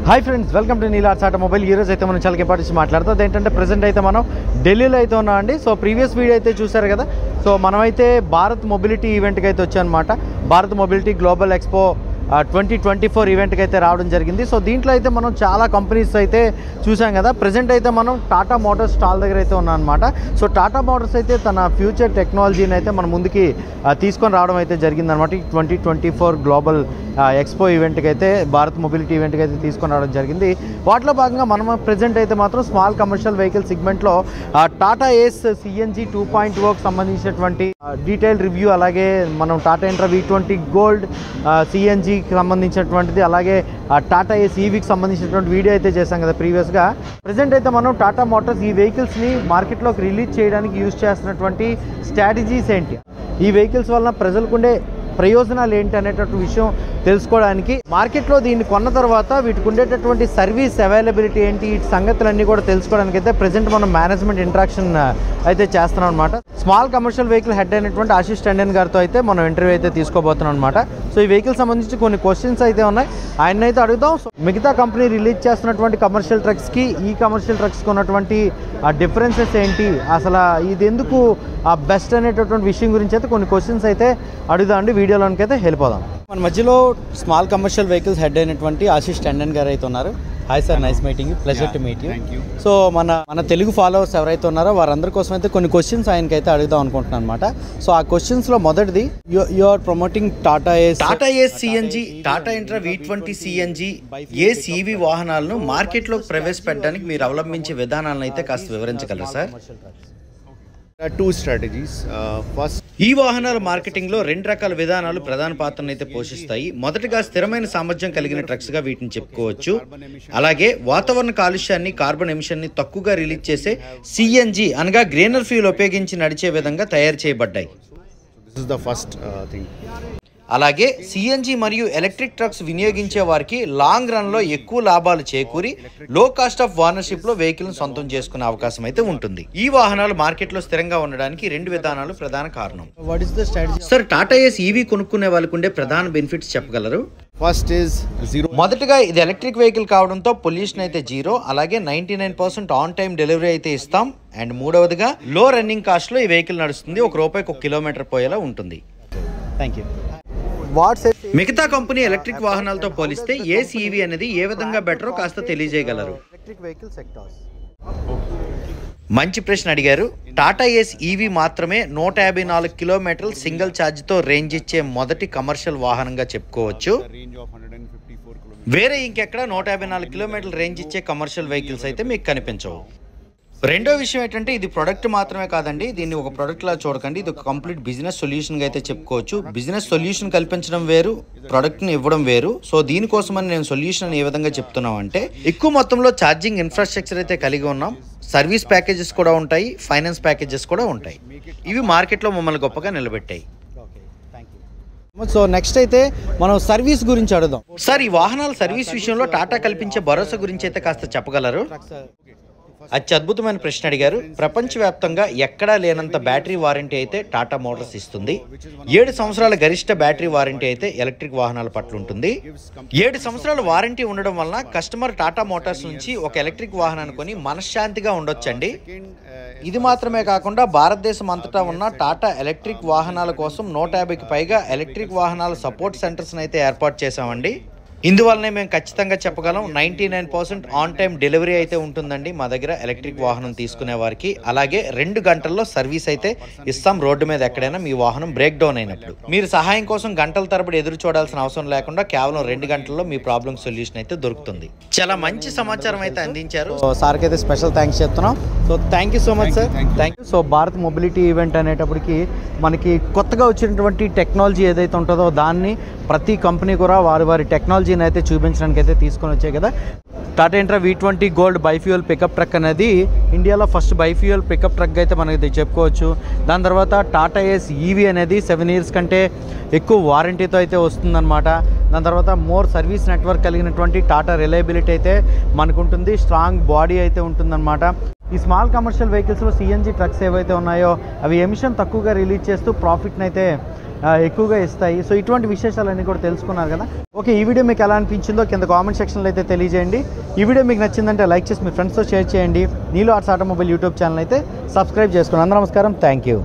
Hi friends, welcome to Neelarts automobile. ఈ రోజు అయితే మనం చాలా ఇంపార్టెంట్ మాట్లాడుతాం. అదేంటంటే ప్రెసెంట్ అయితే మనం ఢిల్లీలో అయితే ఉన్నామండి. సో ప్రీవియస్ వీడియో అయితే చూసారు కదా. సో మనమైతే భారత్ మొబిలిటీ ఈవెంట్కి అయితే వచ్చామన్నమాట. భారత్ మొబిలిటీ గ్లోబల్ ఎక్స్పో 2024 ఈవెంట్కి అయితే రావడం జరిగింది. సో దీంట్లో అయితే మనం చాలా కంపెనీస్ అయితే చూసాం కదా. ప్రెసెంట్ అయితే మనం టాటా మోటార్స్ స్టాల్ దగ్గర అయితే ఉన్నాం అనమాట. సో టాటా మోటార్స్ అయితే తన ఫ్యూచర్ టెక్నాలజీని అయితే మన ముందుకి తీసుకొని రావడం అయితే జరిగిందనమాట. ఈ 2024 గ్లోబల్ ఎక్స్పో ఈవెంట్కి అయితే భారత్ మొబిలిటీ ఈవెంట్కి అయితే తీసుకొని రావడం జరిగింది. వాటిలో భాగంగా మనం ప్రెసెంట్ అయితే మాత్రం స్మాల్ కమర్షియల్ వెహికల్ సెగ్మెంట్లో టాటా ఏస్ సిఎన్జి 2.0కి సంబంధించినటువంటి డీటెయిల్ రివ్యూ, అలాగే మనం Tata intra V20 gold CNG సంబంధించినటువంటిది, అలాగే టాటా ఏస్ ఈవీకి సంబంధించినటువంటి వీడియో అయితే చేశాం కదా ప్రీవియస్గా. ప్రజెంట్ అయితే మనం టాటా మోటార్స్ ఈ వెహికల్స్ని మార్కెట్లోకి రిలీజ్ చేయడానికి యూజ్ చేస్తున్నటువంటి స్ట్రాటజీస్ ఏంటి, ఈ వెహికల్స్ వలన ప్రజలకుండే ప్రయోజనాలు ఏంటి అనేటటువంటి విషయం తెలుసుకోవడానికి, మార్కెట్లో దీన్ని కొన్న తర్వాత వీటికి ఉండేటటువంటి సర్వీస్ అవైలబిలిటీ ఏంటి, ఈ సంగతులన్నీ కూడా తెలుసుకోవడానికి అయితే ప్రజెంట్ మనం మేనేజ్మెంట్ ఇంటరాక్షన్ అయితే చేస్తున్నాం అనమాట. స్మాల్ కమర్షియల్ వెహికల్ హెడ్ అయినటువంటి ఆశీష్ టండన్ గారితో అయితే మనం ఇంటర్వ్యూ అయితే తీసుకోబోతున్నాం అనమాట. సో ఈ వెహికల్ సంబంధించి కొన్ని క్వశ్చన్స్ అయితే ఉన్నాయి, ఆయన అయితే అడుగుదాం. సో మిగతా కంపెనీ రిలీజ్ చేస్తున్నటువంటి కమర్షియల్ ట్రక్స్కి ఈ కమర్షియల్ ట్రక్స్కి ఉన్నటువంటి డిఫరెన్సెస్ ఏంటి, అసలు ఇది ఎందుకు బెస్ట్ అనేటటువంటి విషయం గురించి అయితే కొన్ని క్వశ్చన్స్ అయితే అడుగుదాం అండి. వీడియోలోనికి అయితే వెళ్ళిపోదాం. మన మధ్యలో స్మాల్ కమర్షియల్ వెహికల్స్ హెడ్ అయినటువంటి ఆశీష్ టండన్ గారు అయితే ఉన్నారు. Hi sir, nice meeting you, pleasure to meet you. So మన తెలుగు ఫాలోవర్స్ ఎవరైతే ఉన్నారో వారందరి కోసం అయితే కొన్ని క్వశ్చన్స్ ఆయనకైతే అడుగుదాం అనుకుంటున్నాను అనమాట. సో ఆ క్వశ్చన్స్లో మొదటిది, you are promoting Tata ace CNG, Tata intra V20 CNG ace EV వాహనాలను మార్కెట్లో ప్రవేశపెట్టడానికి మీరు అవలంబించే విధానాలను అయితే కాస్త వివరించగలరా సార్? Two strategies. First, ఈ వాహనాల మార్కెటింగ్ లో రెండు రకాల విధానాలు ప్రధాన పాత్రను అయితే పోషిస్తాయి. మొదటగా స్థిరమైన సామర్థ్యం కలిగిన ట్రక్స్ గా వీటిని చెప్పుకోవచ్చు. అలాగే వాతావరణ కాలుష్యాన్ని, కార్బన్ ఎమిషన్ ని తక్కువగా రిలీజ్ చేసే సిఎన్జి అనగా గ్రీనర్ ఫ్యూల్ ఉపయోగించి నడిచే విధంగా తయారు చేయబడ్డాయి. this is the first thing. అలాగే సిఎన్జి మరియు ఎలక్ట్రిక్ ట్రక్స్ వినియోగించే వారికి లాంగ్ రన్ లో ఎక్కువ లాభాలు చేకూరి లో కాస్ట్ ఆఫ్ ఓనర్షిప్ లో వెహికల్ సొంతం చేసుకునే అవకాశం అయితే ఉంటుంది. ఈ వాహనాలు మార్కెట్ లో స్థిరంగా ఉండడానికి రెండు విధానాలు ప్రధాన కారణం. What is the strategy sir? Tata ace EV కొనుక్కునే వాళ్ళకు ఉండే ప్రధాన బెనిఫిట్స్ చెప్పగలరు? First is zero. మొదటగా ఇది ఎలక్ట్రిక్ వెహికల్ కావడంతో పొల్యూషన్ అయితే జీరో, అలాగే 99% ఆన్ టైం డెలివరీ అయితే ఇస్తాం. అండ్ మూడవదిగా లో రన్నింగ్ కాస్ట్ లో ఈ వెహికల్ నడుస్తుంది. ₹1 కిలోమీటర్ పోయేలా ఉంటుంది. Thank you. మిగతా కంపెనీ ఎలక్ట్రిక్ వాహనాలతో పోలిస్తే ఏస్ ఈవీ అనేది ఏ విధంగా బెటరో కాస్త తెలియజేయగలరు? మంచి ప్రశ్న అడిగారు. టాటా ఏస్ ఈవీ మాత్రమే 154 కిలోమీటర్ల సింగిల్ ఛార్జ్తో రేంజ్ ఇచ్చే మొదటి కమర్షియల్ వాహనంగా చెప్పుకోవచ్చు. వేరే ఇంకెక్కడ 154 కిలోమీటర్ల రేంజ్ ఇచ్చే కమర్షియల్ వెహికల్స్ అయితే మీకు కనిపించవు. రెండో విషయం ఏంటంటే ఇది ప్రొడక్ట్ మాత్రమే కాదండి, దీన్ని ఒక ప్రొడక్ట్ లా చూడకండి, ఇది ఒక కంప్లీట్ బిజినెస్ సొల్యూషన్ గా అయితే చెప్పుకోవచ్చు. బిజినెస్ సొల్యూషన్ కల్పించడం వేరు, ప్రొడక్ట్ ని ఇవ్వడం వేరు. సో దీనికోసమని నేను సొల్యూషన్ ఏ విధంగా చెప్తున్నాం అంటే, ఎక్కువ మొత్తంలో ఛార్జింగ్ ఇన్ఫ్రాస్ట్రక్చర్ అయితే కలిగి ఉన్నాం, సర్వీస్ ప్యాకేజెస్ కూడా ఉంటాయి, ఫైనాన్స్ ప్యాకేజెస్ కూడా ఉంటాయి. ఇవి మార్కెట్లో మమ్మల్ని గొప్పగా నిలబెట్టాయి. సో నెక్స్ట్ అయితే మనం సర్వీస్ గురించి అడుగుదాం. సార్, ఈ వాహనాల సర్వీస్ విషయంలో టాటా కల్పించే భరోసా గురించి అయితే కాస్త చెప్పగలరు? అత్యద్భుతమైన ప్రశ్న అడిగారు. ప్రపంచవ్యాప్తంగా ఎక్కడా లేనంత బ్యాటరీ వారంటీ అయితే టాటా మోటార్స్ ఇస్తుంది. 7 సంవత్సరాల గరిష్ట బ్యాటరీ వారంటీ అయితే ఎలక్ట్రిక్ వాహనాల పట్ల ఉంటుంది. 7 సంవత్సరాల వారంటీ ఉండడం వలన కస్టమర్ టాటా మోటార్స్ నుంచి ఒక ఎలక్ట్రిక్ వాహనాన్ని కొని మనశ్శాంతిగా ఉండొచ్చండి. ఇది మాత్రమే కాకుండా భారతదేశం అంతటా ఉన్న టాటా ఎలక్ట్రిక్ వాహనాల కోసం 150కి పైగా ఎలక్ట్రిక్ వాహనాల సపోర్ట్ సెంటర్స్ అయితే ఏర్పాటు చేశామండి. ఇందువల్లనే మేము ఖచ్చితంగా చెప్పగలం 99% ఆన్ టైం డెలివరీ అయితే ఉంటుందండి మా దగ్గర ఎలక్ట్రిక్ వాహనం తీసుకునే వారికి. అలాగే 2 గంటల్లో సర్వీస్ అయితే ఇస్తాం. రోడ్డు మీద ఎక్కడైనా మీ వాహనం బ్రేక్ డౌన్ అయినప్పుడు మీరు సహాయం కోసం గంటల తరబడి ఎదురు చూడాల్సిన అవసరం లేకుండా కేవలం 2 గంటల్లో మీ ప్రాబ్లం సొల్యూషన్ అయితే దొరుకుతుంది. చాలా మంచి సమాచారం అయితే అందించారు. సార్కి అయితే స్పెషల్ థ్యాంక్స్ చెప్తున్నాం. So thank you so much sir. Thank you. So Bharat mobility event అనేటప్పటికి మనకి కొత్తగా వచ్చినటువంటి టెక్నాలజీ ఏదైతే ఉంటుందో దాన్ని ప్రతి కంపెనీ కూడా వారి టెక్నాలజీని అయితే చూపించడానికి అయితే తీసుకొని వచ్చాయి కదా. Tata intra V20 gold bifuel pickup truck అనేది ఇండియాలో ఫస్ట్ బైఫ్యూయల్ పికప్ ట్రక్ అయితే మనకి చెప్పుకోవచ్చు. దాని తర్వాత టాటా ఏస్ ఈవీ అనేది 7 ఇయర్స్ కంటే ఎక్కువ వారంటీతో అయితే వస్తుందన్నమాట. దాని తర్వాత మోర్ సర్వీస్ నెట్వర్క్ కలిగినటువంటి టాటా రిలయబిలిటీ అయితే మనకు ఉంటుంది. స్ట్రాంగ్ బాడీ అయితే ఉంటుందన్నమాట. ఈ స్మాల్ కమర్షియల్ వెహికల్స్లో సిఎన్జి ట్రక్స్ ఏవైతే ఉన్నాయో అవి ఎమిషన్ తక్కువగా రిలీజ్ చేస్తూ ప్రాఫిట్ని అయితే ఎక్కువగా ఇస్తాయి. సో ఇటువంటి విశేషాలన్నీ కూడా తెలుసుకున్నారు కదా. ఓకే, ఈ వీడియో మీకు ఎలా అనిపించిందో కింద కామెంట్ సెక్షన్లో అయితే తెలియజేయండి. ఈ వీడియో మీకు నచ్చిందంటే లైక్ చేసి మీ ఫ్రెండ్స్తో షేర్ చేయండి. నీలో ఆర్ట్స్ ఆటోమొబైల్ యూట్యూబ్ ఛానల్ అయితే సబ్స్క్రైబ్ చేసుకోండి. అందరూ నమస్కారం, థ్యాంక్ యూ.